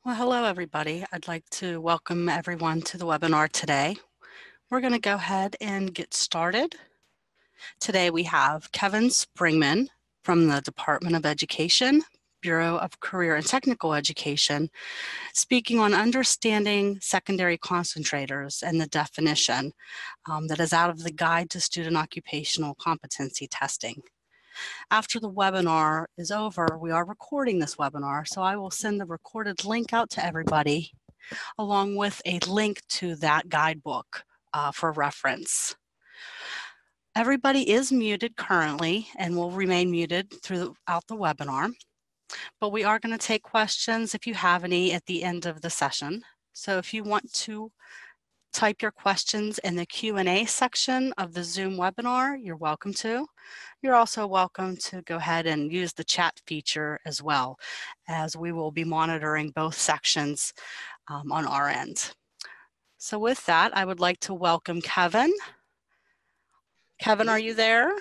Well, hello, everybody. I'd like to welcome everyone to the webinar today. We're going to go ahead and get started. Today we have Kevin Springman from the Department of Education, Bureau of Career and Technical Education, speaking on understanding secondary concentrators and the definition that is out of the Guide to Student Occupational Competency Testing. After the webinar is over, we are recording this webinar, so I will send the recorded link out to everybody, along with a link to that guidebook for reference. Everybody is muted currently and will remain muted throughout the webinar, but we are going to take questions if you have any at the end of the session. So if you want to type your questions in the Q&A section of the Zoom webinar, you're welcome to. You're also welcome to go ahead and use the chat feature as well, as we will be monitoring both sections on our end. So with that, I would like to welcome Kevin. Kevin, Yes. are you there?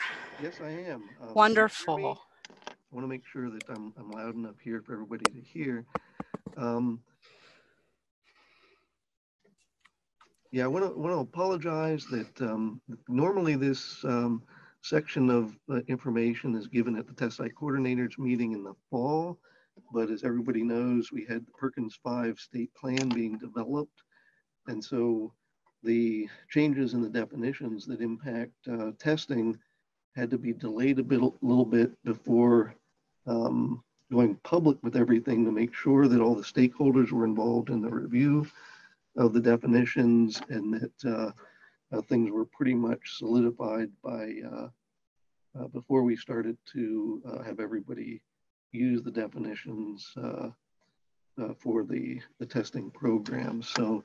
Yes, I am. Wonderful. I want to make sure that I'm loud enough here for everybody to hear. Yeah, I want to apologize that normally this section of information is given at the test site coordinators meeting in the fall, but as everybody knows, we had the Perkins 5 state plan being developed, and so the changes in the definitions that impact testing had to be delayed a little bit before going public with everything to make sure that all the stakeholders were involved in the review of the definitions and that things were pretty much solidified by before we started to have everybody use the definitions for the testing program. So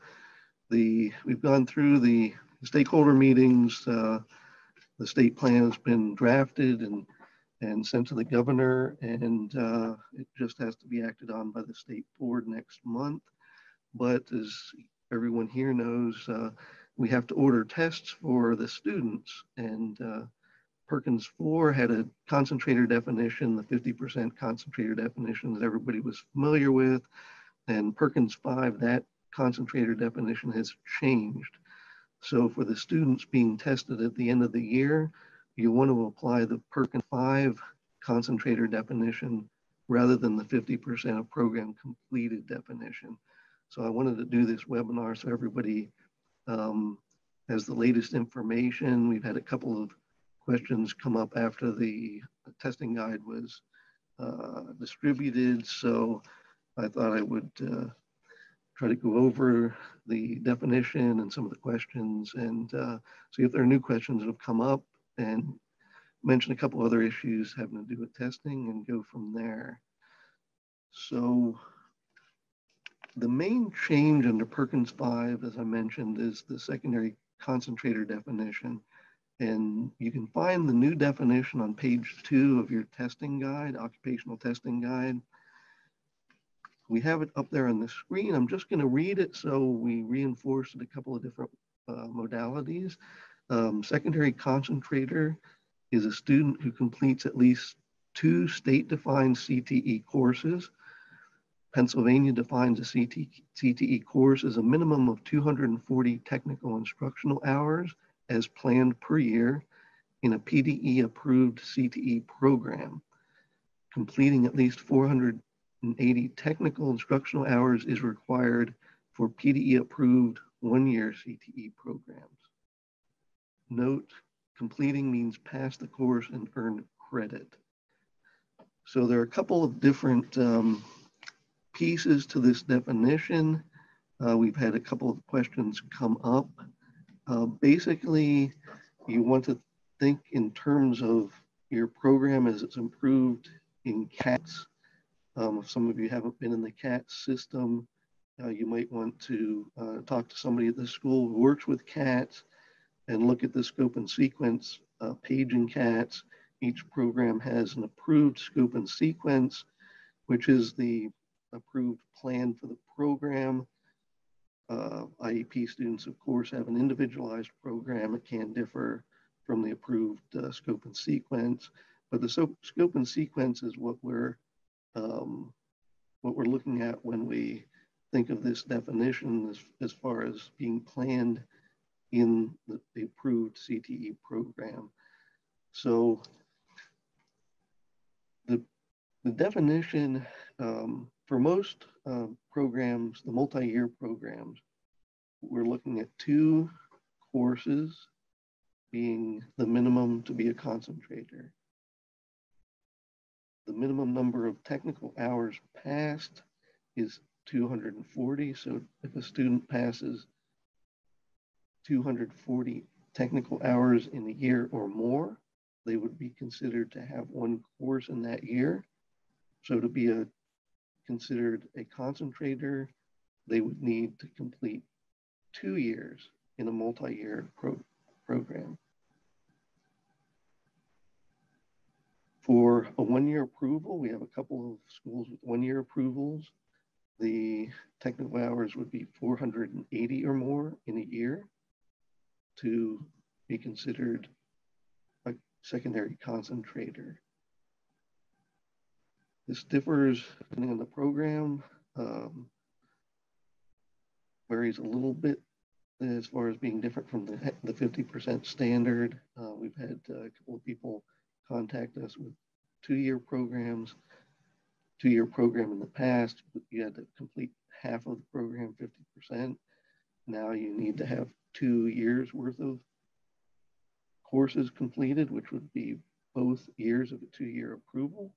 we've gone through the stakeholder meetings. The state plan has been drafted and sent to the governor, and it just has to be acted on by the state board next month. But as everyone here knows, we have to order tests for the students, and Perkins 4 had a concentrator definition, the 50% concentrator definition that everybody was familiar with, and Perkins 5, that concentrator definition has changed. So for the students being tested at the end of the year, you want to apply the Perkins 5 concentrator definition rather than the 50% of program completed definition. So I wanted to do this webinar so everybody has the latest information. We've had a couple of questions come up after the testing guide was distributed. So I thought I would try to go over the definition and some of the questions and see if there are new questions that have come up and mention a couple other issues having to do with testing and go from there. So the main change under Perkins 5, as I mentioned, is the secondary concentrator definition. And you can find the new definition on page 2 of your testing guide, occupational testing guide. We have it up there on the screen. I'm just going to read it so we reinforce a couple of different modalities. Secondary concentrator is a student who completes at least 2 state-defined CTE courses. Pennsylvania defines a CTE course as a minimum of 240 technical instructional hours as planned per year in a PDE-approved CTE program. Completing at least 480 technical instructional hours is required for PDE-approved one-year CTE programs. Note, completing means pass the course and earn credit. So there are a couple of different pieces to this definition. We've had a couple of questions come up. Basically, you want to think in terms of your program as it's improved in CATS. If some of you haven't been in the CATS system, you might want to talk to somebody at the school who works with CATS and look at the scope and sequence page in CATS. Each program has an approved scope and sequence, which is the approved plan for the program. IEP students, of course, have an individualized program. It can differ from the approved scope and sequence, but the scope and sequence is what we're looking at when we think of this definition as far as being planned in the approved CTE program. So the definition for most programs, the multi-year programs, we're looking at 2 courses being the minimum to be a concentrator. The minimum number of technical hours passed is 240. So if a student passes 240 technical hours in a year or more, they would be considered to have 1 course in that year. So to be considered a concentrator, they would need to complete 2 years in a multi-year program. For a 1-year approval, we have a couple of schools with 1-year approvals. The technical hours would be 480 or more in a year to be considered a secondary concentrator. This differs depending on the program, varies a little bit as far as being different from the 50% standard. We've had a couple of people contact us with 2-year programs, 2-year program in the past, but you had to complete half of the program, 50%. Now you need to have 2 years worth of courses completed, which would be both years of a 2-year approval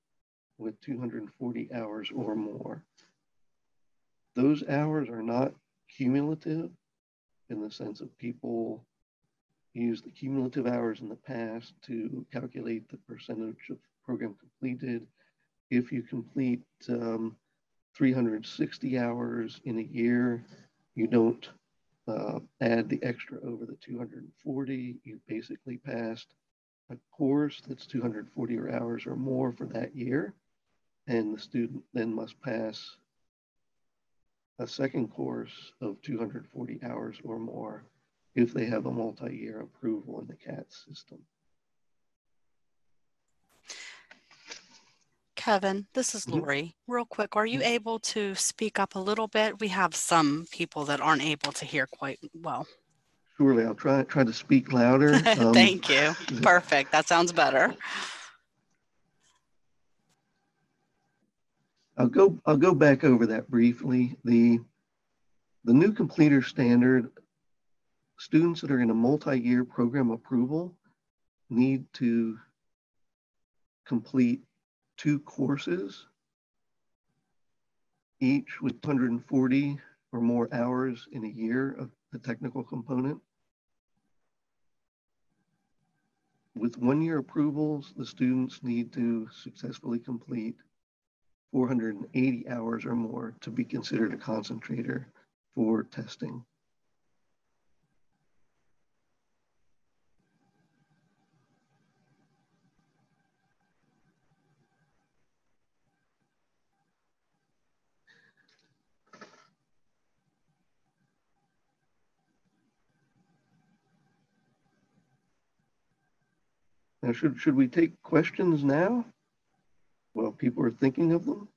with 240 hours or more. Those hours are not cumulative in the sense of people use the cumulative hours in the past to calculate the percentage of program completed. If you complete 360 hours in a year, you don't add the extra over the 240. You basically passed a course that's 240 hours or more for that year, and the student then must pass a second course of 240 hours or more if they have a multi-year approval in the CATS system. Kevin, this is Lori. Real quick, are you able to speak up a little bit? We have some people that aren't able to hear quite well. Surely, I'll try to speak louder. Thank you. Perfect. That sounds better. I'll go back over that briefly. The new completer standard, students that are in a multi-year program approval need to complete 2 courses, each with 140 or more hours in a year of the technical component. With 1-year approvals, the students need to successfully complete 480 hours or more to be considered a concentrator for testing. Now, should we take questions now? Well, people are thinking of them.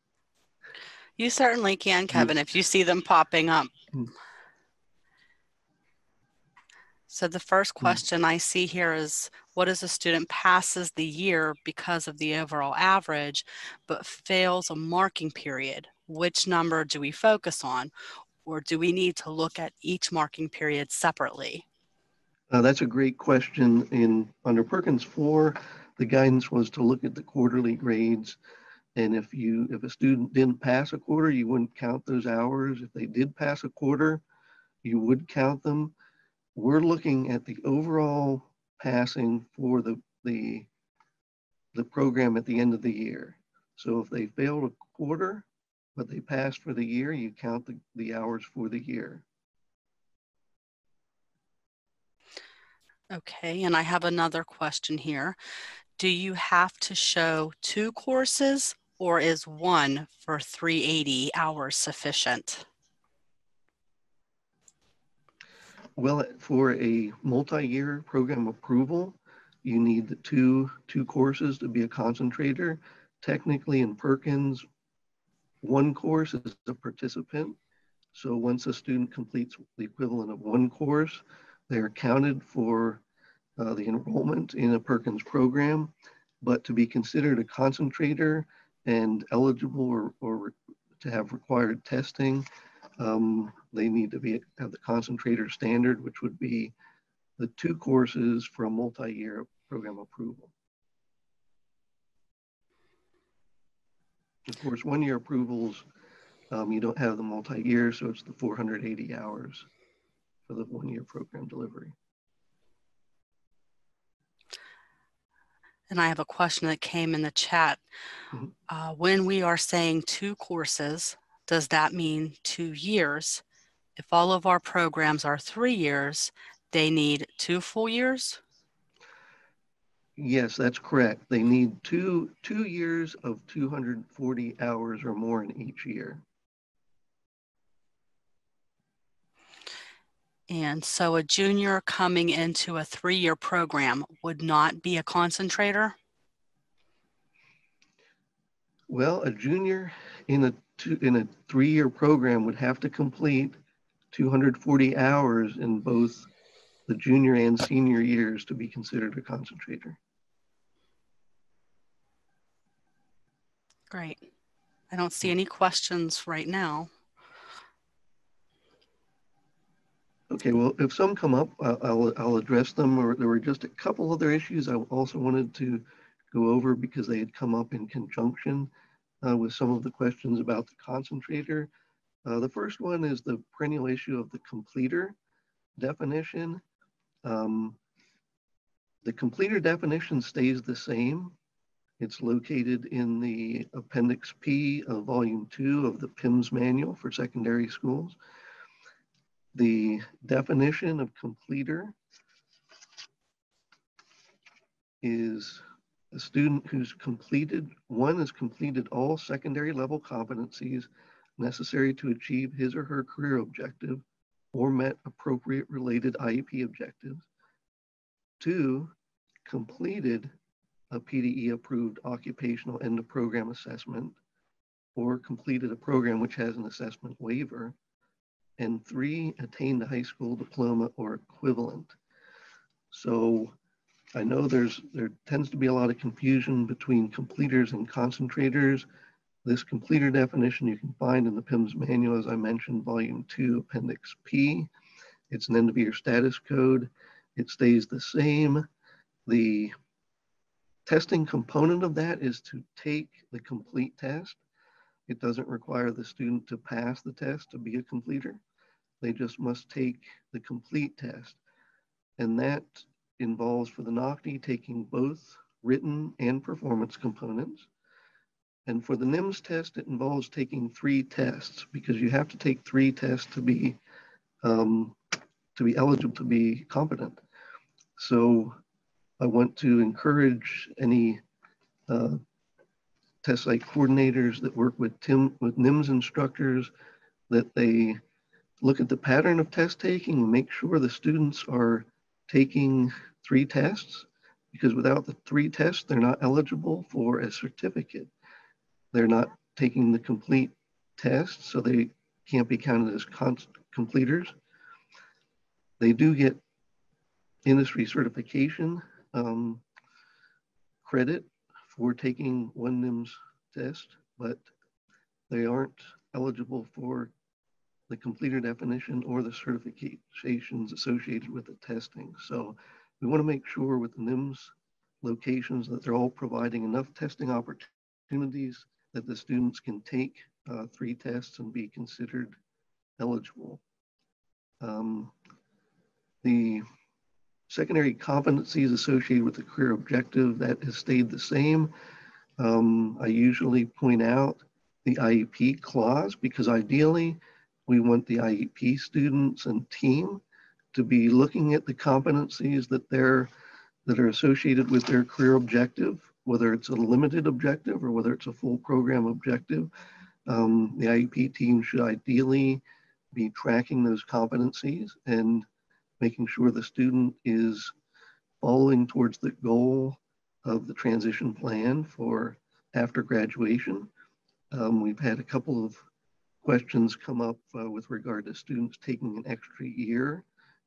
You certainly can, Kevin, if you see them popping up. So the first question I see here is, what is a student passes the year because of the overall average, but fails a marking period? Which number do we focus on? Or do we need to look at each marking period separately? That's a great question. Under Perkins 4, the guidance was to look at the quarterly grades. And if a student didn't pass a quarter, you wouldn't count those hours. If they did pass a quarter, you would count them. We're looking at the overall passing for the program at the end of the year. So if they failed a quarter, but they passed for the year, you count the hours for the year. Okay, and I have another question here. Do you have to show 2 courses, or is 1 for 380 hours sufficient? Well, for a multi-year program approval, you need the two courses to be a concentrator. Technically in Perkins, 1 course is a participant. So once a student completes the equivalent of one course, they are counted for the enrollment in a Perkins program. But to be considered a concentrator and eligible or to have required testing, they need to have the concentrator standard, which would be the 2 courses for a multi-year program approval. Of course, 1-year approvals, you don't have the multi-year, so it's the 480 hours for the 1-year program delivery. And I have a question that came in the chat. When we are saying 2 courses, does that mean 2 years? If all of our programs are 3 years, they need 2 full years? Yes, that's correct. They need two years of 240 hours or more in each year. And so a junior coming into a 3-year program would not be a concentrator? Well, a junior in a 3-year program would have to complete 240 hours in both the junior and senior years to be considered a concentrator. Great. I don't see any questions right now. Okay, well, if some come up, I'll address them. Or there were just a couple other issues I also wanted to go over because they had come up in conjunction with some of the questions about the concentrator. The first one is the perennial issue of the completer definition. The completer definition stays the same. It's located in the Appendix P of Volume 2 of the PIMS Manual for Secondary Schools. The definition of completer is a student who's completed all secondary level competencies necessary to achieve his or her career objective or met appropriate related IEP objectives. 2, completed a PDE approved occupational end of program assessment or completed a program which has an assessment waiver. And 3, attained a high school diploma or equivalent. So I know there tends to be a lot of confusion between completers and concentrators. This completer definition you can find in the PIMS manual, as I mentioned, Volume 2, Appendix P. It's an end of year status code. It stays the same. The testing component of that is to take the complete test. It doesn't require the student to pass the test to be a completer. They just must take the complete test. And that involves for the NOCTI taking both written and performance components. And for the NIMS test, it involves taking 3 tests because you have to take 3 tests to be eligible to be competent. So I want to encourage any test site coordinators that work with NIMS instructors that they look at the pattern of test taking and make sure the students are taking 3 tests, because without the 3 tests, they're not eligible for a certificate. They're not taking the complete test, so they can't be counted as completers. They do get industry certification credit for taking 1 NIMS test, but they aren't eligible for the completer definition or the certifications associated with the testing. So we want to make sure with the NIMS locations that they're all providing enough testing opportunities that the students can take 3 tests and be considered eligible. The secondary competencies associated with the career objective, that has stayed the same. I usually point out the IEP clause because ideally we want the IEP students and team to be looking at the competencies that are associated with their career objective, whether it's a limited objective or whether it's a full program objective. The IEP team should ideally be tracking those competencies and making sure the student is following towards the goal of the transition plan for after graduation. We've had a couple of questions come up with regard to students taking an extra year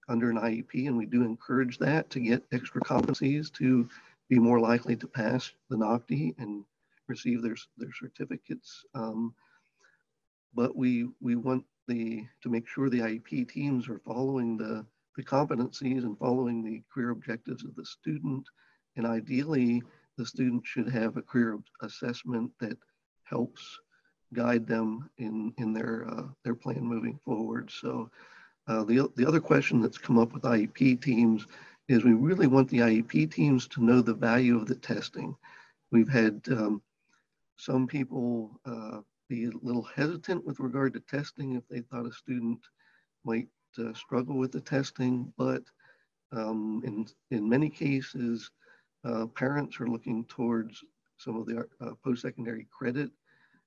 under an IEP, and we do encourage that to get extra competencies to be more likely to pass the NOCTI and receive their certificates. But we want to make sure the IEP teams are following the competencies and following the career objectives of the student. And ideally, the student should have a career assessment that helps guide them in their plan moving forward. So the other question that's come up with IEP teams is we really want the IEP teams to know the value of the testing. We've had some people be a little hesitant with regard to testing if they thought a student might struggle with the testing, but in many cases, parents are looking towards some of the post-secondary credit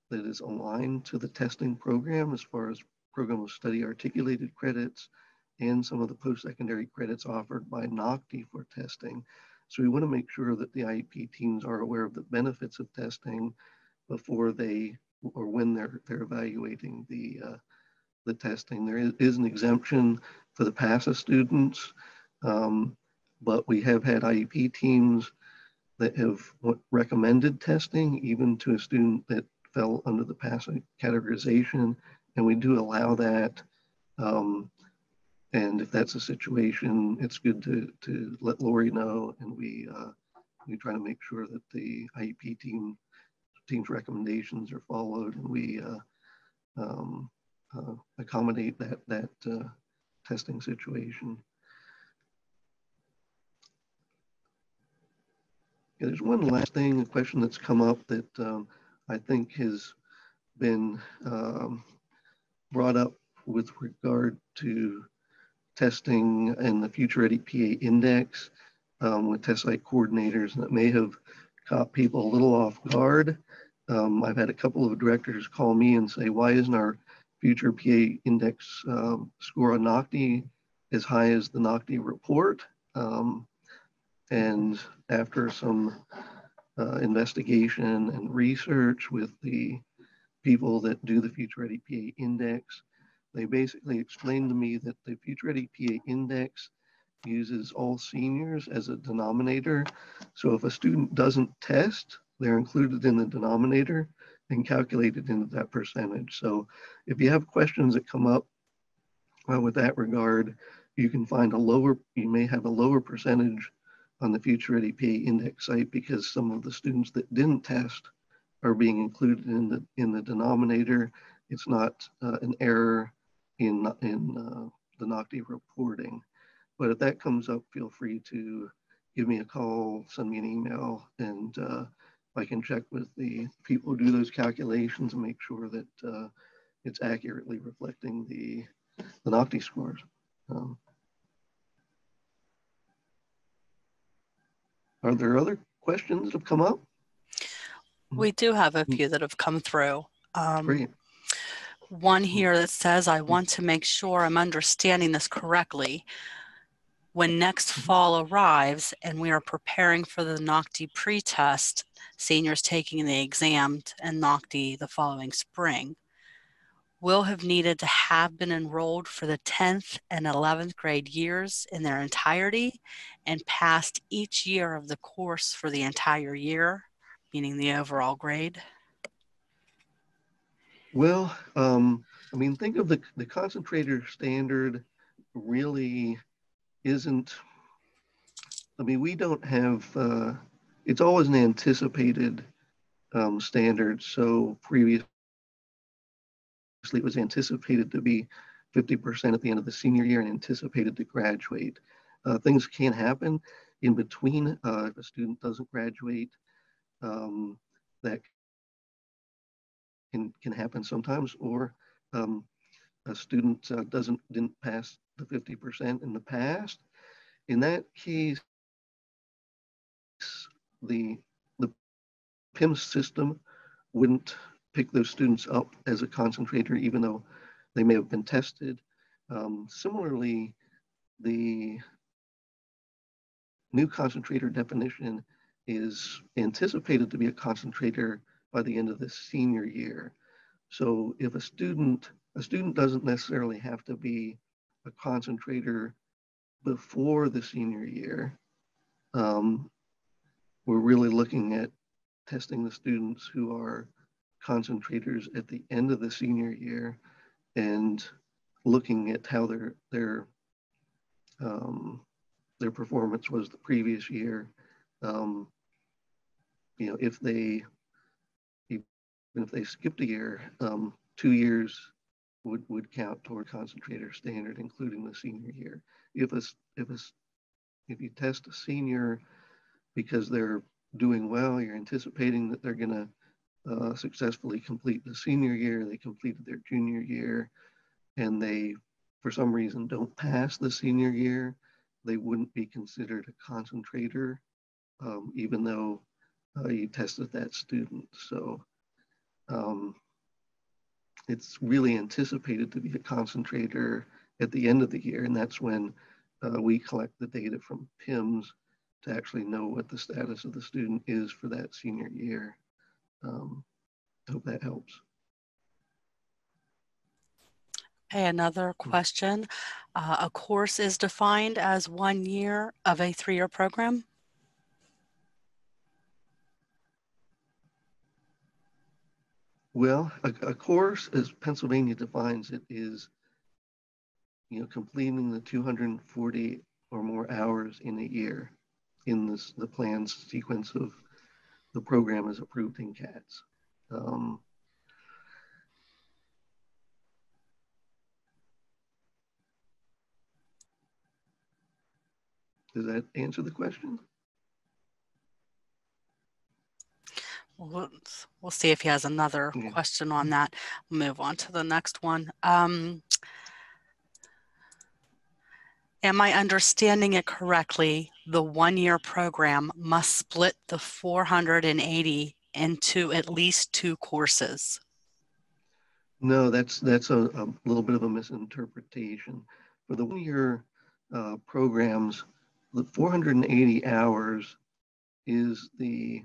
that is aligned to the testing program as far as program of study articulated credits and some of the post-secondary credits offered by NOCTI for testing. So we want to make sure that the IEP teams are aware of the benefits of testing before they or when they're evaluating the testing. There is an exemption for the PASA students, but we have had IEP teams that have recommended testing even to a student that fell under the PASA categorization, and we do allow that. And if that's a situation, it's good to let Lori know, and we try to make sure that the IEP team's recommendations are followed, and we accommodate that testing situation. Yeah, there's one last thing, a question that's come up that I think has been brought up with regard to testing and the Future Ready PA Index with test site coordinators, and it may have caught people a little off guard. I've had a couple of directors call me and say, why isn't our Future PA Index score on NOCTI as high as the NOCTI report? And after some investigation and research with the people that do the Future Ready PA Index, they basically explained to me that the Future Ready PA Index uses all seniors as a denominator. So if a student doesn't test, they're included in the denominator and calculated into that percentage. So if you have questions that come up with that regard, you may have a lower percentage on the Future Ready PA Index site because some of the students that didn't test are being included in the denominator. It's not an error in the NOCTI reporting. But if that comes up, feel free to give me a call, send me an email, and I can check with the people who do those calculations and make sure that it's accurately reflecting the NOCTI scores. Are there other questions that have come up? We do have a few that have come through. Great. One here that says, I want to make sure I'm understanding this correctly. When next fall arrives and we are preparing for the NOCTI pre-test, seniors taking the exam and NOCTI the following spring, will have needed to have been enrolled for the 10th and 11th grade years in their entirety and passed each year of the course for the entire year, meaning the overall grade? Well, I mean, think of the concentrator standard really isn't, I mean, we don't have, it's always an anticipated standard. So previously it was anticipated to be 50% at the end of the senior year and anticipated to graduate. Things can happen in between if a student doesn't graduate. That can happen sometimes, or a student didn't pass the 50% in the past. In that case, the PIMS system wouldn't pick those students up as a concentrator, even though they may have been tested. Similarly, the new concentrator definition is anticipated to be a concentrator by the end of the senior year. So if a student doesn't necessarily have to be a concentrator before the senior year. Um, we're really looking at testing the students who are concentrators at the end of the senior year and looking at how um, their performance was the previous year. Um, you know, even if they skipped a year, 2 years would count toward concentrator standard, including the senior year. If a if a if you test a senior because they're doing well, you're anticipating that they're going to successfully complete the senior year, they completed their junior year, and they, for some reason, don't pass the senior year, they wouldn't be considered a concentrator, even though you tested that student. So um, it's really anticipated to be a concentrator at the end of the year, and that's when we collect the data from PIMS to actually know what the status of the student is for that senior year. I hope that helps. Okay, another question. A course is defined as 1 year of a 3-year program? Well, a course, as Pennsylvania defines it, is completing the 240 or more hours in a year in the planned sequence of the program as approved in CATS. Does that answer the question? We'll see if he has another question on that. We'll move on to the next one. Am I understanding it correctly? The 1-year program must split the 480 into at least 2 courses. No, that's a little bit of a misinterpretation. For the 1-year programs, the 480 hours is the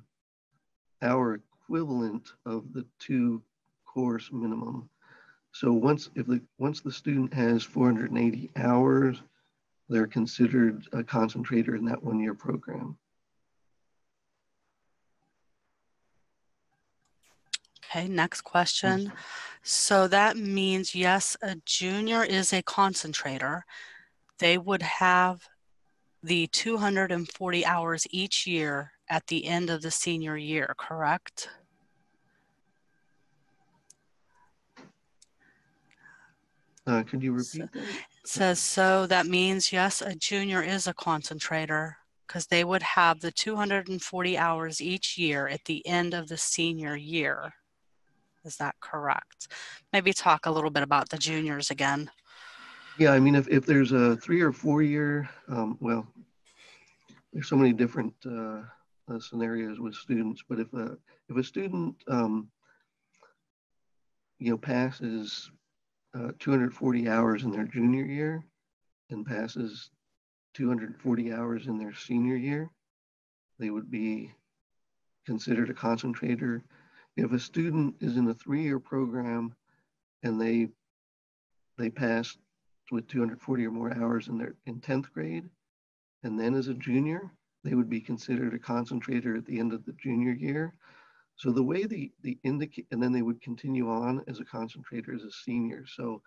hour equivalent of the 2 course minimum. So once the student has 480 hours, they're considered a concentrator in that 1-year program. Okay, next question. So that means, yes, a junior is a concentrator. They would have the 240 hours each year at the end of the senior year, correct? Could you repeat that? It says, so that means, yes, a junior is a concentrator because they would have the 240 hours each year at the end of the senior year. Is that correct? Maybe talk a little bit about the juniors again. Yeah, I mean, if there's a 3 or 4 year, well, there's so many different scenarios with students, but if a student, passes 240 hours in their junior year and passes 240 hours in their senior year, they would be considered a concentrator. If a student is in a 3-year program and they pass with 240 or more hours in 10th grade, and then as a junior, they would be considered a concentrator at the end of the junior year. So the way the indicate, and then they would continue on as a concentrator as a senior. So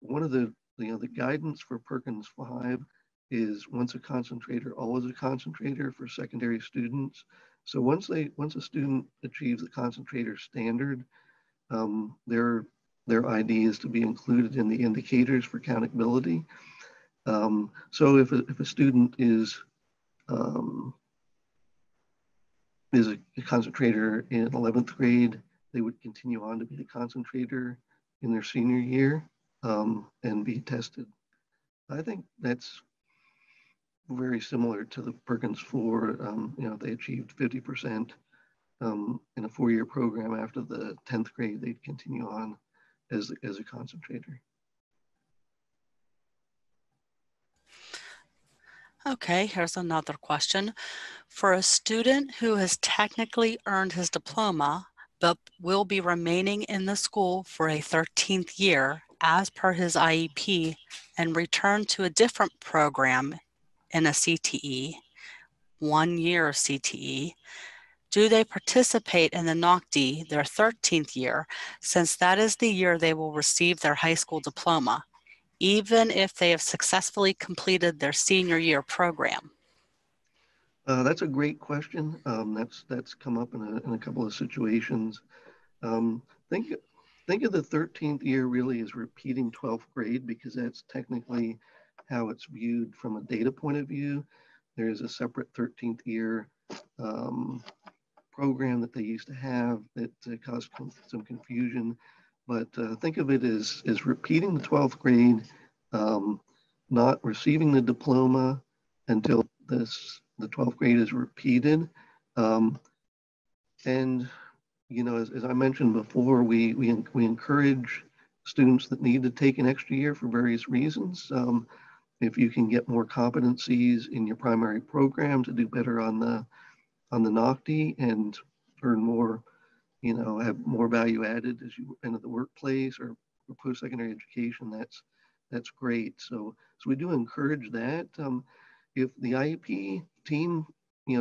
one of the guidance for Perkins 5 is once a concentrator, always a concentrator for secondary students. So once a student achieves the concentrator standard, their ID is to be included in the indicators for countability. So if a student is a concentrator in 11th grade, they would continue on to be the concentrator in their senior year and be tested. I think that's very similar to the Perkins 4. They achieved 50% in a 4-year program. After the 10th grade, they'd continue on as a concentrator. Okay, here's another question. For a student who has technically earned his diploma but will be remaining in the school for a 13th year as per his IEP and return to a different program in a CTE, 1 year CTE, do they participate in the NOCD their 13th year, since that is the year they will receive their high school diploma, even if they have successfully completed their senior year program? That's a great question. That's come up in a couple of situations. Um, think think of the 13th year really as repeating 12th grade, because that's technically how it's viewed from a data point of view. There is a separate 13th year um, program that they used to have that caused some confusion. But think of it as repeating the 12th grade, um, not receiving the diploma until the 12th grade is repeated. Um, and as I mentioned before, we encourage students that need to take an extra year for various reasons. If you can get more competencies in your primary program to do better on the NOCD and earn more, have more value added as you enter the workplace or post-secondary education, that's great. So we do encourage that. If the IEP team,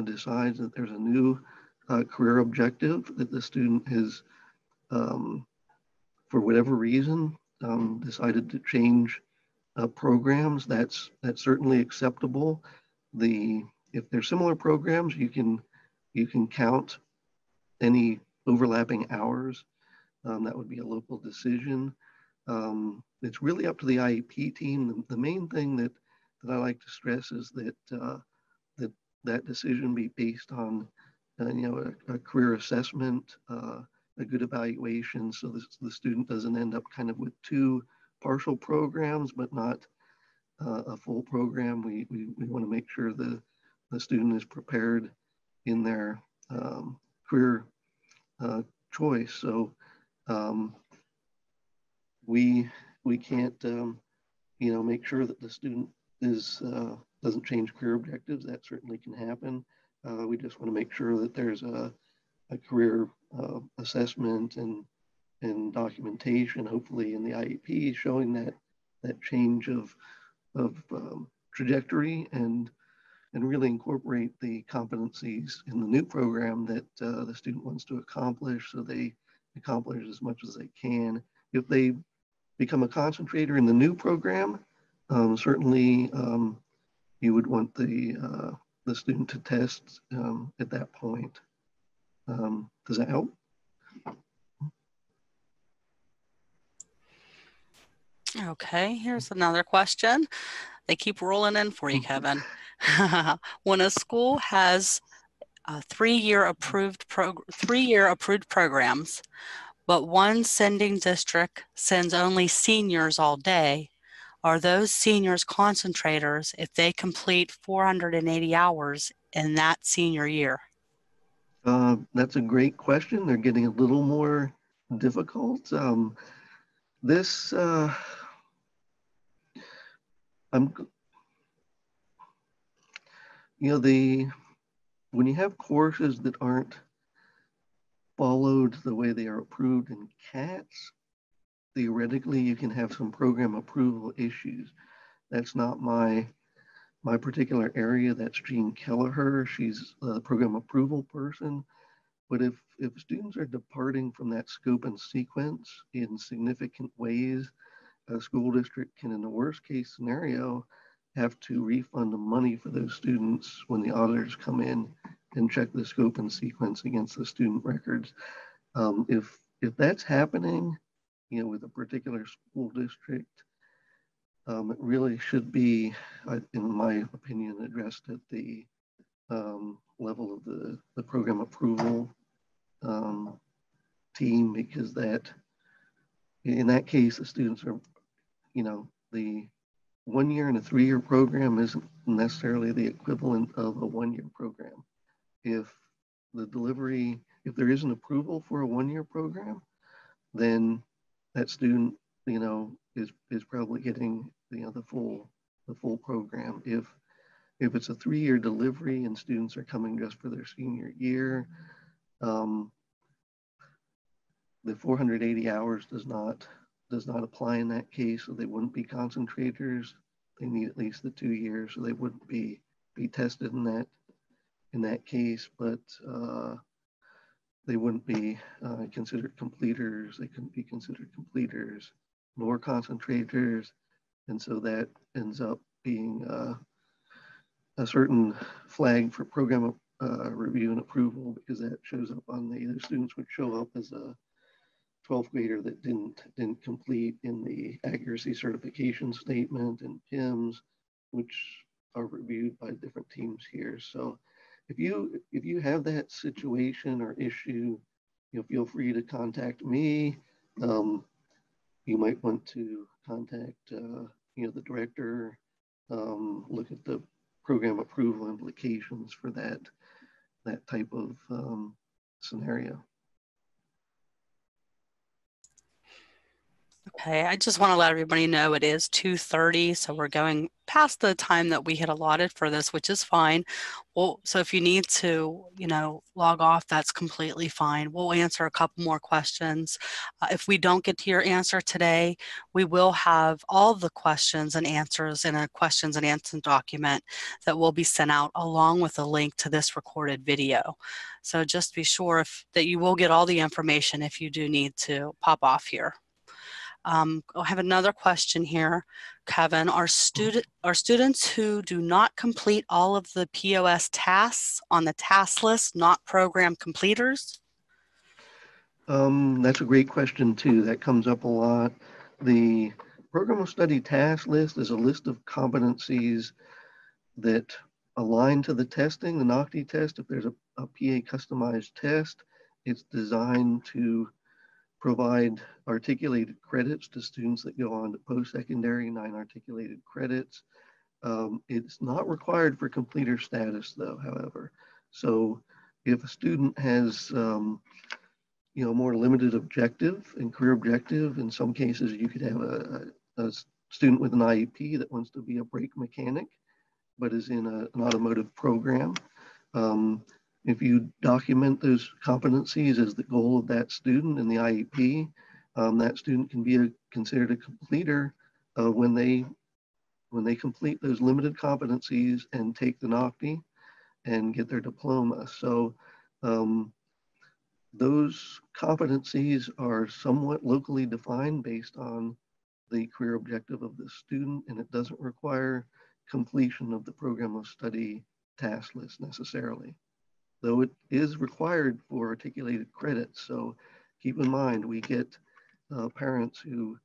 decides that there's a new career objective that the student has, for whatever reason, decided to change programs, that's certainly acceptable. If there's similar programs, you can count any overlapping hours. That would be a local decision. It's really up to the IEP team. The main thing that I like to stress is that decision be based on a career assessment, a good evaluation, so the student doesn't end up kind of with two partial programs but not a full program. We want to make sure the student is prepared in their career choice. So we can't make sure that the student doesn't change career objectives. That certainly can happen. We just want to make sure that there's a career assessment and documentation, hopefully in the IEP, showing that change of trajectory and really incorporate the competencies in the new program that the student wants to accomplish, so they accomplish as much as they can. If they become a concentrator in the new program, certainly you would want the student to test at that point. Does that help? Okay, here's another question. They keep rolling in for you, Kevin. When a school has 3-year approved programs, but one sending district sends only seniors all day, are those seniors concentrators if they complete 480 hours in that senior year? That's a great question. They're getting a little more difficult. This, I'm, when you have courses that aren't followed the way they are approved in CATS, theoretically you can have some program approval issues. That's not my particular area. That's Jean Kelleher. She's the program approval person. But if students are departing from that scope and sequence in significant ways, a school district can, in the worst case scenario, have to refund the money for those students when the auditors come in and check the scope and sequence against the student records. If that's happening, with a particular school district, it really should be, in my opinion, addressed at the level of the program approval team, because in that case, the students are, the 1 year and a 3-year program isn't necessarily the equivalent of a 1-year program. If there is an approval for a 1-year program, then that student, is probably getting, the full program. If it's a 3-year delivery and students are coming just for their senior year, the 480 hours does not apply in that case, so they wouldn't be concentrators. They need at least the 2 years, so they wouldn't be tested in that case, but they wouldn't be considered completers. They couldn't be considered completers nor concentrators, and so that ends up being a certain flag for program review and approval, because that shows up on the students would show up as a 12th grader that didn't complete in the accuracy certification statement and PIMS, which are reviewed by different teams here. So if you have that situation or issue, feel free to contact me. You might want to contact the director, look at the program approval implications for that type of scenario. Okay, I just want to let everybody know it is 2:30, so we're going past the time that we had allotted for this, which is fine. Well, so if you need to, log off, that's completely fine. We'll answer a couple more questions. If we don't get to your answer today, we will have all the questions and answers in a questions and answer document that will be sent out along with a link to this recorded video. So just be sure that you will get all the information if you do need to pop off here. I have another question here, Kevin. Are students who do not complete all of the POS tasks on the task list not program completers? That's a great question too. That comes up a lot. The program of study task list is a list of competencies that align to the testing, the NOCTI test. If there's a PA customized test, it's designed to provide articulated credits to students that go on to post-secondary, 9 articulated credits. It's not required for completer status though, however. So if a student has more limited objective and career objective, in some cases you could have a student with an IEP that wants to be a brake mechanic, but is in an automotive program. If you document those competencies as the goal of that student in the IEP, that student can be considered a completer when they complete those limited competencies and take the NOCTI and get their diploma. So those competencies are somewhat locally defined based on the career objective of the student, and it doesn't require completion of the program of study task list necessarily, though it is required for articulated credits. So keep in mind, we get parents who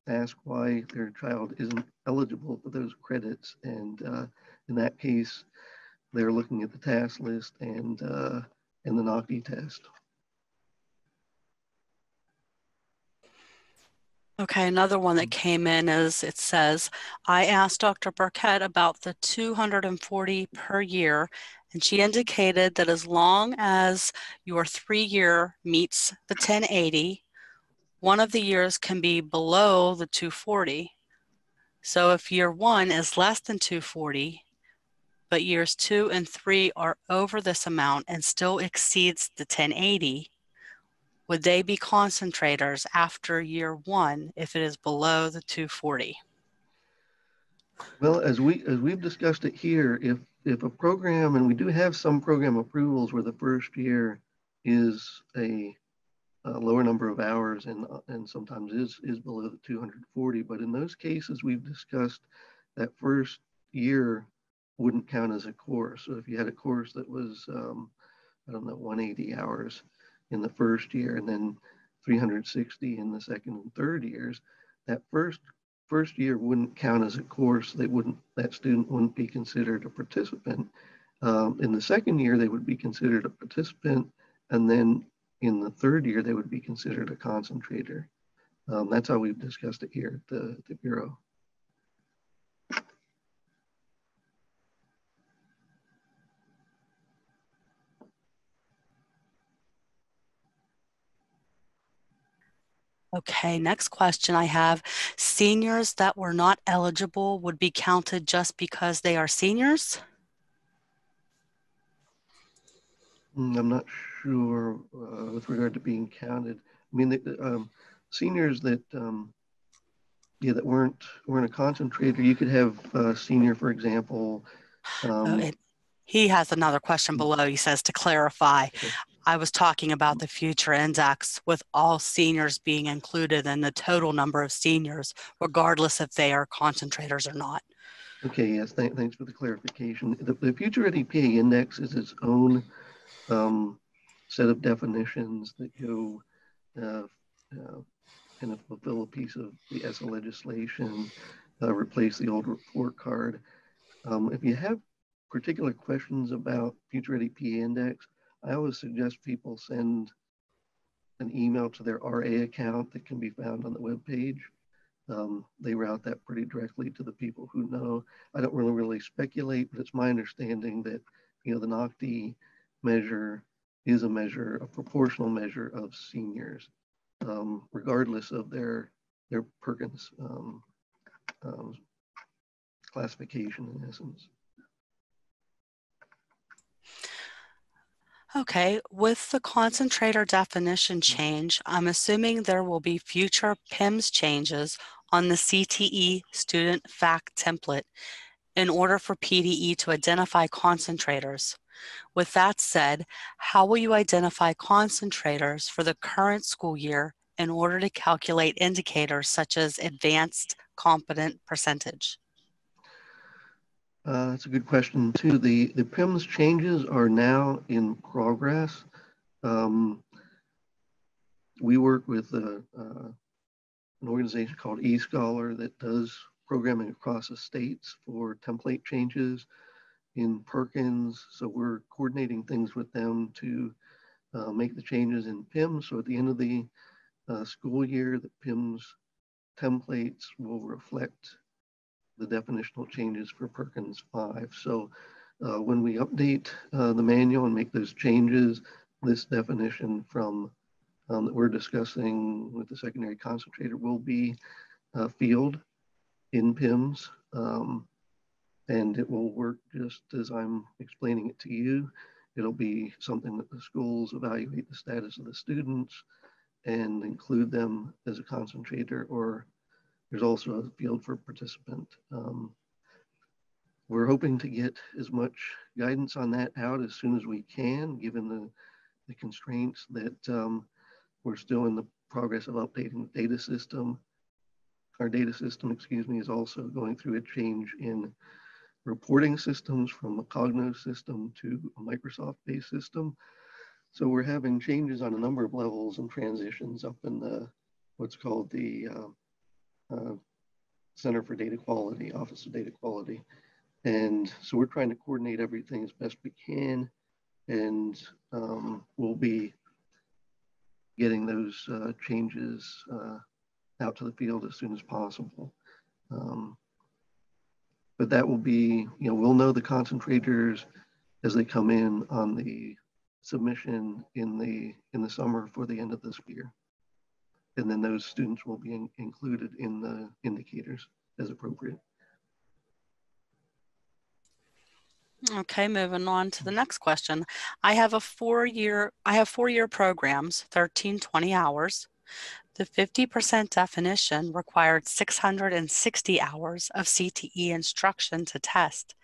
ask why their child isn't eligible for those credits. And in that case, they're looking at the task list and the NOCTI test. Okay, another one that came in is, it says, I asked Dr. Burkett about the 240 per year, and she indicated that as long as your 3-year meets the 1080, one of the years can be below the 240. So if year 1 is less than 240, but years 2 and 3 are over this amount and still exceeds the 1080, would they be concentrators after year 1 if it is below the 240? Well, as we've discussed it here, if a program, and we do have some program approvals where the first year is a lower number of hours and sometimes is below the 240, but in those cases we've discussed that first year wouldn't count as a course. So if you had a course that was 180 hours in the first year and then 360 in the second and third years, that first year wouldn't count as a course. That student wouldn't be considered a participant. In the second year, they would be considered a participant, and then in the third year, they would be considered a concentrator. That's how we've discussed it here at the Bureau. Okay, next question I have. Seniors that were not eligible would be counted just because they are seniors? I'm not sure with regard to being counted. I mean, seniors that that weren't a concentrator. You could have senior, for example. Um, He has another question below. He says, to clarify, okay. I was talking about the future index with all seniors being included in the total number of seniors, regardless if they are concentrators or not. Okay, yes, thanks for the clarification. The future EPA index is its own set of definitions that go uh, uh, kind of fulfill a piece of the ESSA legislation, replace the old report card. If you have particular questions about future EPA index, I always suggest people send an email to their RA account that can be found on the webpage. They route that pretty directly to the people who know. I don't really speculate, but it's my understanding that the NOCD measure is a proportional measure of seniors, regardless of their Perkins um, classification in essence. Okay, with the concentrator definition change, I'm assuming there will be future PIMS changes on the CTE student fact template in order for PDE to identify concentrators. With that said, how will you identify concentrators for the current school year in order to calculate indicators such as advanced competent percentage? That's a good question too. The PIMS changes are now in progress. Um, we work with an organization called eScholar that does programming across the states for template changes in Perkins. So we're coordinating things with them to make the changes in PIMS. So at the end of the school year, the PIMS templates will reflect the definitional changes for Perkins 5. So when we update the manual and make those changes, this definition from that we're discussing with the secondary concentrator will be field in PIMS. And it will work just as I'm explaining it to you. It'll be something that the schools evaluate the status of the students and include them as a concentrator, or there's also a field for participant. We're hoping to get as much guidance on that out as soon as we can, given the constraints that we're still in the progress of updating the data system. Our data system, is also going through a change in reporting systems from a Cognos system to a Microsoft-based system. So we're having changes on a number of levels and transitions up in the what's called the Center for Data Quality, Office of Data Quality. And so we're trying to coordinate everything as best we can, and we'll be getting those changes out to the field as soon as possible. But that will be, we'll know the concentrators as they come in on the submission in the summer for the end of this year. And then those students will be included in the indicators as appropriate. Okay, moving on to the next question. I have four-year programs, 1320 hours. The 50% definition required 660 hours of CTE instruction to test.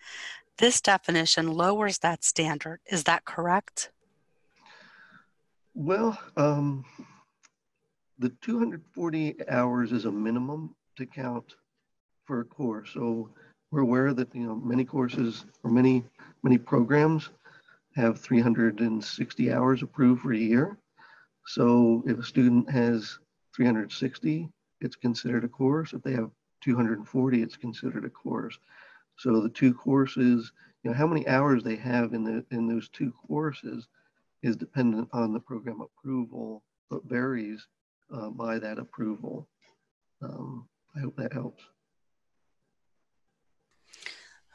This definition lowers that standard. Is that correct? Well, the 240 hours is a minimum to count for a course. So we're aware that many courses or many programs have 360 hours approved for a year. So if a student has 360, it's considered a course. If they have 240, it's considered a course. So the two courses, how many hours they have in those two courses is dependent on the program approval, but varies by that approval. I hope that helps.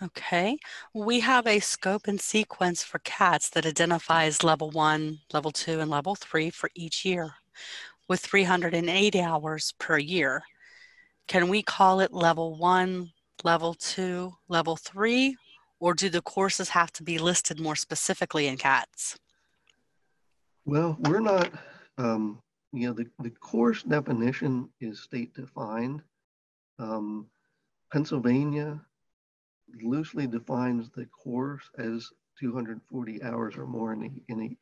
Okay, we have a scope and sequence for CATS that identifies level 1, level 2, and level 3 for each year with 380 hours per year. Can we call it level 1, level 2, level 3, or do the courses have to be listed more specifically in CATS? Well, we're not the course definition is state defined. Pennsylvania loosely defines the course as 240 hours or more in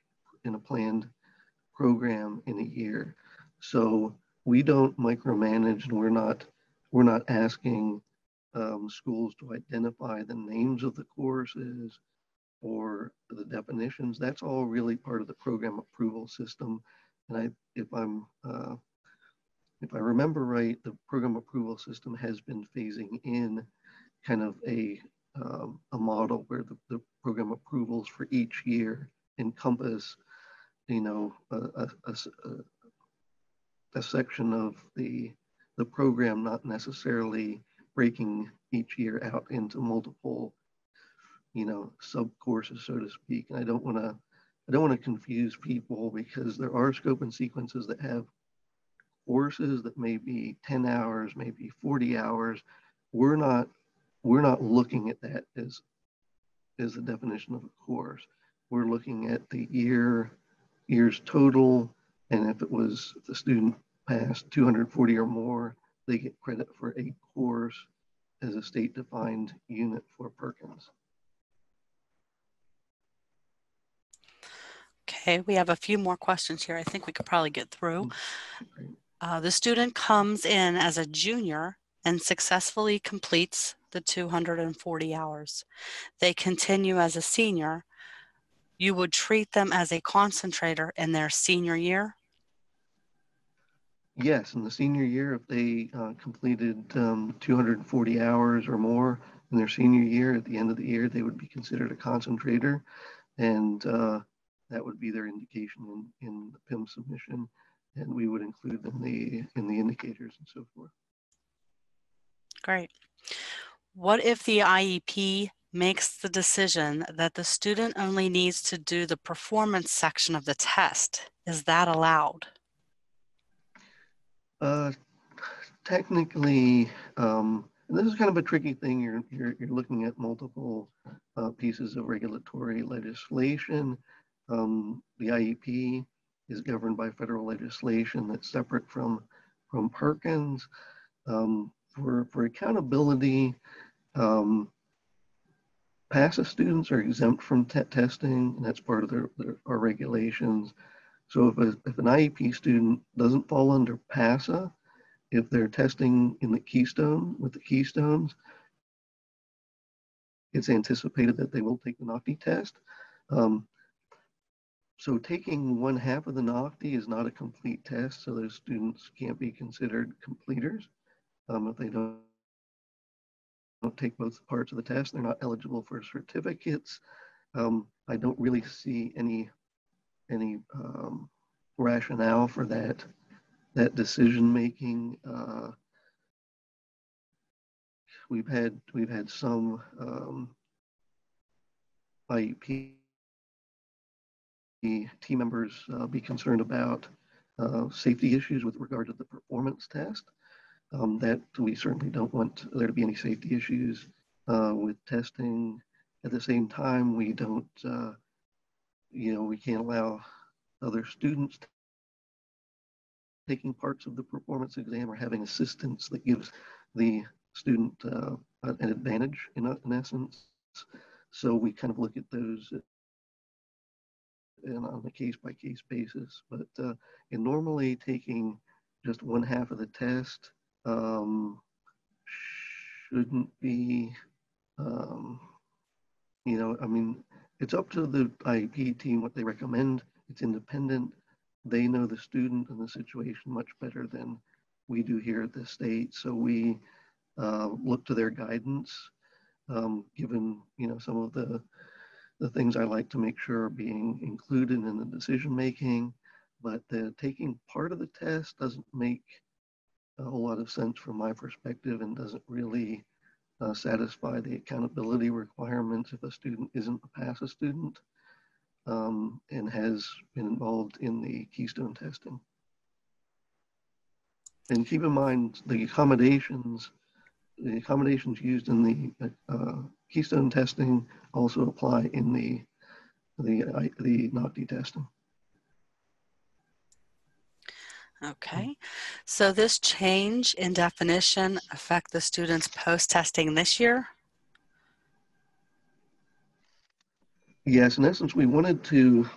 a planned program in a year. So we don't micromanage, and we're not asking schools to identify the names of the courses or the definitions. That's all really part of the program approval system. And if I remember right, the program approval system has been phasing in kind of a model where the program approvals for each year encompass, a section of the program, not necessarily breaking each year out into multiple, sub courses, so to speak. And I don't want to confuse people, because there are scope and sequences that have courses that may be 10 hours, maybe 40 hours. We're not looking at that as the definition of a course. We're looking at the years total, and if the student passed 240 or more, they get credit for a course as a state defined unit for Perkins. Okay, we have a few more questions here. I think we could probably get through. The student comes in as a junior and successfully completes the 240 hours. They continue as a senior. You would treat them as a concentrator in their senior year? Yes, in the senior year, if they completed 240 hours or more in their senior year, at the end of the year, they would be considered a concentrator, and that would be their indication in the PIM submission, and we would include them in the indicators and so forth. Great. What if the IEP makes the decision that the student only needs to do the performance section of the test? Is that allowed? Technically, and this is kind of a tricky thing. You're looking at multiple pieces of regulatory legislation. The IEP is governed by federal legislation that's separate from Perkins. For accountability, PASA students are exempt from testing, and that's part of our regulations. So if an IEP student doesn't fall under PASA, if they're testing in the keystone with the keystones, it's anticipated that they will take the NOCTI test. So taking one half of the NOCTI is not a complete test, so those students can't be considered completers. If they don't take both parts of the test, they're not eligible for certificates. I don't really see any rationale for that decision making. We've had some IEP team members be concerned about safety issues with regard to the performance test. That we certainly don't want there to be any safety issues with testing. At the same time, we don't, we can't allow other students taking parts of the performance exam or having assistance that gives the student an advantage in essence. So we kind of look at those on a case-by-case basis. But in normally taking just one half of the test shouldn't be, it's up to the IEP team what they recommend. It's independent. They know the student and the situation much better than we do here at the state. So we look to their guidance, given, some of the things I like to make sure are being included in the decision making. But taking part of the test doesn't make a whole lot of sense from my perspective, and doesn't really satisfy the accountability requirements if a student isn't a PASA student and has been involved in the keystone testing. And keep in mind the accommodations used in the keystone testing also apply in the NOCTI testing. Okay, so this change in definition affect the students post-testing this year? Yes, in essence, we wanted to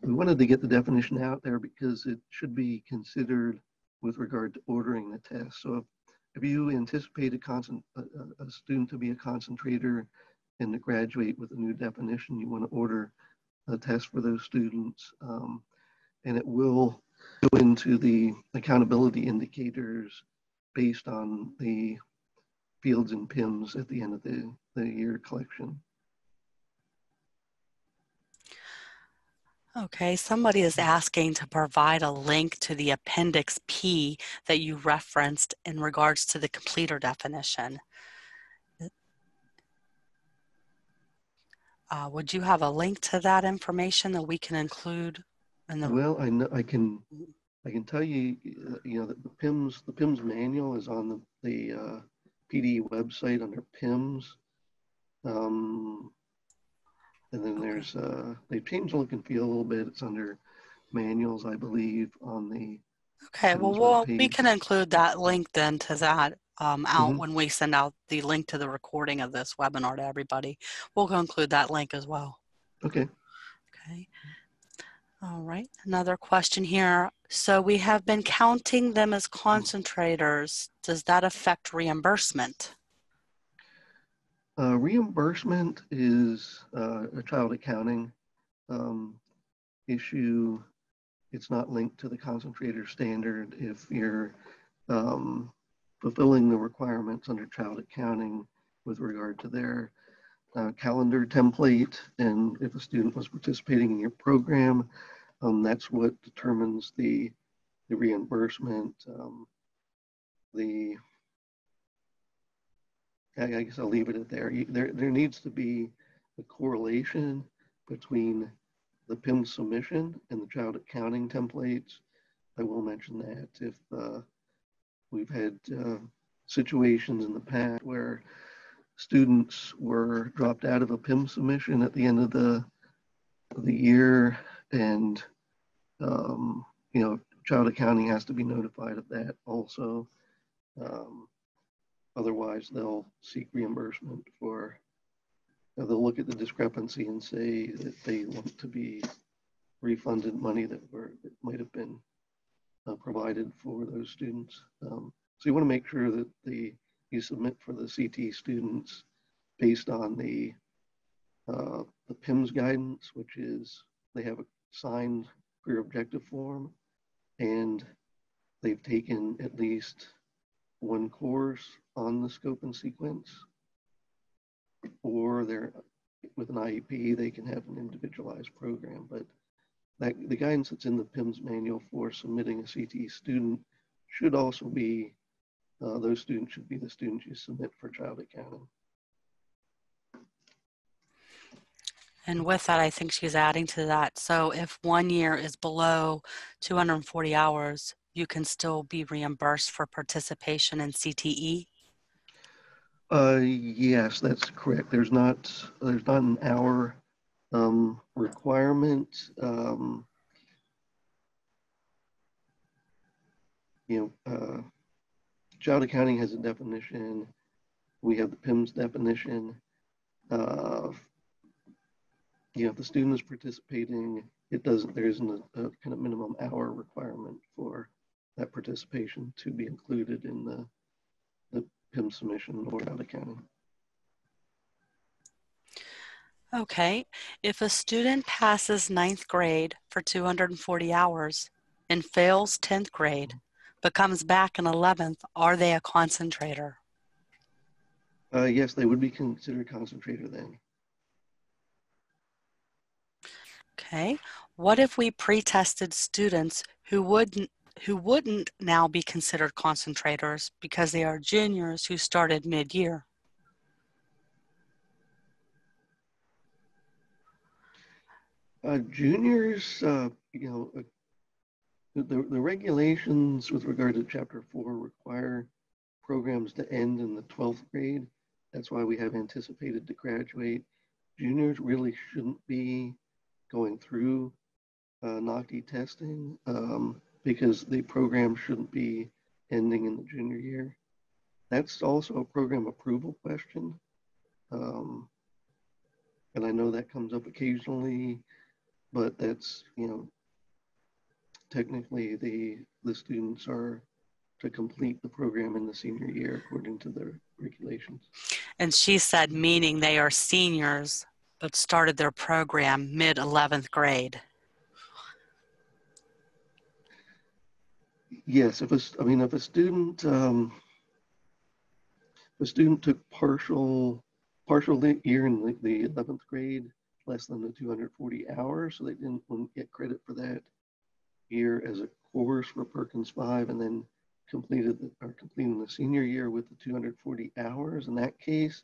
get the definition out there because it should be considered with regard to ordering the test. So if you anticipate a student to be a concentrator and to graduate with a new definition, you want to order a test for those students. And it will go into the accountability indicators based on the fields and PIMS at the end of the year collection. Okay, somebody is asking to provide a link to the Appendix P that you referenced in regards to the completer definition. Would you have a link to that information that we can include in the? Well, I know I can tell you, you know, that the PIMS manual is on the PD website under PIMS. And then there's, they've changed the look and feel a little bit. It's under manuals, I believe, on the Okay, PIMS we webpage. can include that link then to that out Mm-hmm. when we send out the link to the recording of this webinar to everybody. We'll include that link as well. Okay. Okay. All right, another question here. So we have been counting them as concentrators. Does that affect reimbursement? Reimbursement is a child accounting issue. It's not linked to the concentrator standard. If you're fulfilling the requirements under child accounting with regard to their calendar template, and if a student was participating in your program, that's what determines the reimbursement. I guess I'll leave it at there. There needs to be a correlation between the PIM submission and the child accounting templates. I will mention that if we've had situations in the past where students were dropped out of a PIM submission at the end of the year, and you know, child accounting has to be notified of that also. Otherwise, they'll seek reimbursement for. They'll look at the discrepancy and say that they want to be refunded money that might have been provided for those students. So you want to make sure that you submit for the CT students based on the PIMS guidance, which is they have a signed career objective form, and they've taken at least one course on the scope and sequence, or they're with an IEP, they can have an individualized program. But the guidance that's in the PIMS manual for submitting a CTE student should also be, those students should be the students you submit for child accounting. And with that, I think she's adding to that. So if 1 year is below 240 hours, you can still be reimbursed for participation in CTE? Yes, that's correct. There's not an hour requirement. Child accounting has a definition. We have the PIMS definition. If the student is participating, there isn't a kind of minimum hour requirement for that participation to be included in the PIM submission or child accounting. Okay, if a student passes 9th grade for 240 hours and fails 10th grade, but comes back in 11th, are they a concentrator? Yes, they would be considered concentrator then. Okay, what if we pre-tested students who wouldn't now be considered concentrators because they are juniors who started mid-year? Juniors, the regulations with regard to Chapter 4 require programs to end in the 12th grade. That's why we have anticipated to graduate. Juniors really shouldn't be going through NOCTI testing. because the program shouldn't be ending in the junior year. That's also a program approval question. And I know that comes up occasionally, but that's, technically the students are to complete the program in the senior year according to the regulations. And she said, meaning they are seniors, but started their program mid-11th grade. Yes, if a student took partial year in the 11th grade, less than the 240 hours, so they wouldn't get credit for that year as a course for Perkins 5, and then completing the senior year with the 240 hours. In that case,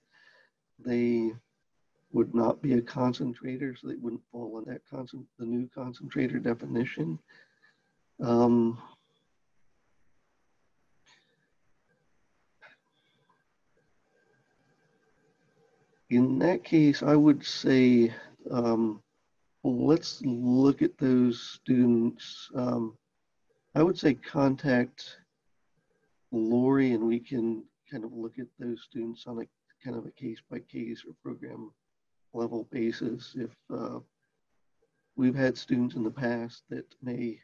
they would not be a concentrator, so they wouldn't fall on that the new concentrator definition. In that case, I would say, let's look at those students. I would say contact Lori, and we can kind of look at those students on a kind of a case-by-case or program level basis. If we've had students in the past that may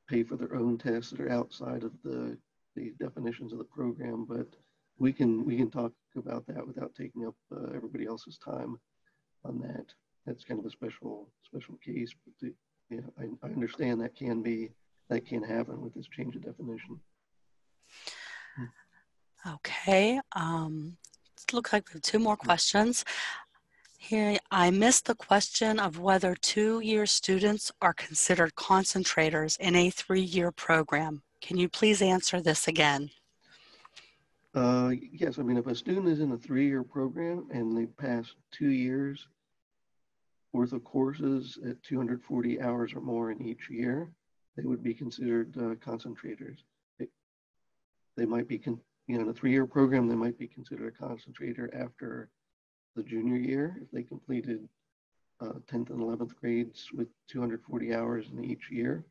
pay for their own tests that are outside of the definitions of the program, but we can talk about that without taking up everybody else's time on that. That's kind of a special case, but I understand that can happen with this change of definition. Okay, it looks like we have 2 more questions. Here, I missed the question of whether 2-year students are considered concentrators in a 3-year program. Can you please answer this again? Yes, if a student is in a 3-year program and they pass 2 years worth of courses at 240 hours or more in each year, they would be considered concentrators. They might be, in a 3-year program, they might be considered a concentrator after the junior year if they completed 10th and 11th grades with 240 hours in each year,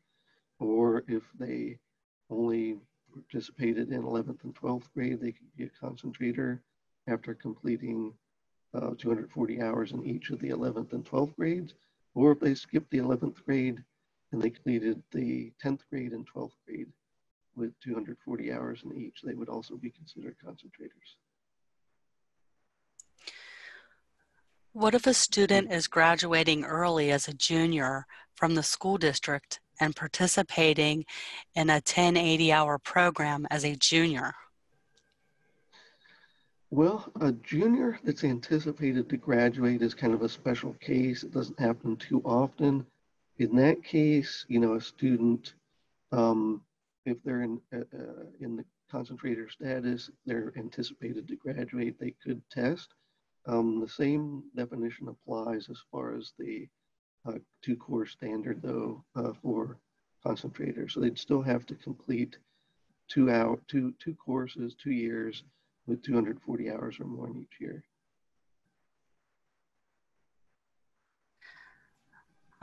or if they only participated in 11th and 12th grade, they could be a concentrator after completing 240 hours in each of the 11th and 12th grades, or if they skipped the 11th grade and they completed the 10th grade and 12th grade with 240 hours in each, they would also be considered concentrators. What if a student is graduating early as a junior from the school district and participating in a 1080-hour program as a junior? Well, a junior that's anticipated to graduate is kind of a special case. It doesn't happen too often. In that case, a student, if they're in the concentrator status, they're anticipated to graduate, they could test. The same definition applies as far as the 2-course standard, though, for concentrators. So they'd still have to complete 2 courses, 2 years, with 240 hours or more in each year.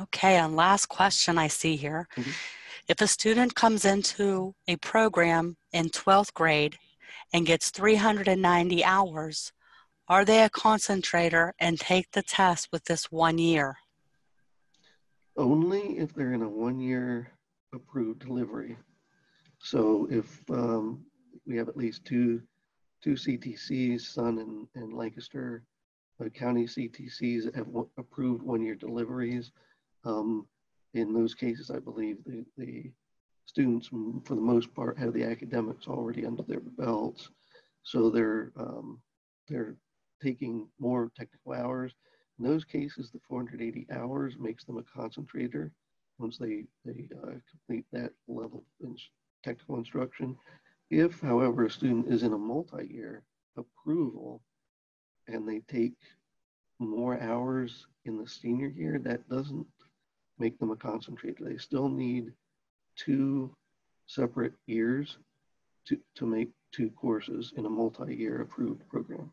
Okay, and last question I see here. Mm-hmm. If a student comes into a program in 12th grade and gets 390 hours, are they a concentrator and take the test with this 1 year? Only if they're in a 1-year approved delivery. So if we have at least two CTCs, Sun and Lancaster County CTCs that have approved 1-year deliveries. In those cases, I believe the students, for the most part, have the academics already under their belts. So they're taking more technical hours. In those cases, the 480 hours makes them a concentrator once they complete that level of technical instruction. If, however, a student is in a multi-year approval and they take more hours in the senior year, that doesn't make them a concentrator. They still need 2 separate years to make 2 courses in a multi-year approved program.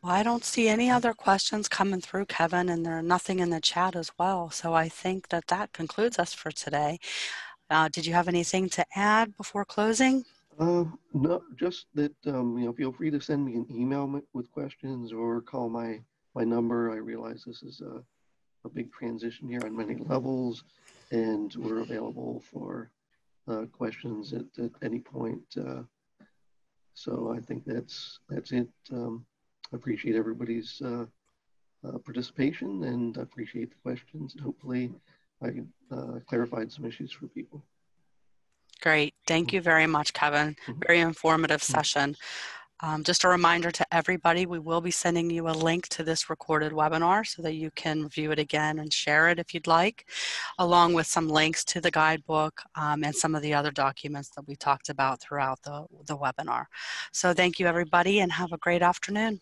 Well, I don't see any other questions coming through, Kevin, and there's nothing in the chat as well. So I think that that concludes us for today. Did you have anything to add before closing? No, just that, feel free to send me an email with questions or call my number. I realize this is a big transition here on many levels, and we're available for questions at any point. So I think that's it. I appreciate everybody's participation and appreciate the questions. And hopefully I clarified some issues for people. Great. Thank you very much, Kevin. Very informative session. Just a reminder to everybody, we will be sending you a link to this recorded webinar so that you can review it again and share it if you'd like, along with some links to the guidebook and some of the other documents that we talked about throughout the webinar. So thank you, everybody, and have a great afternoon.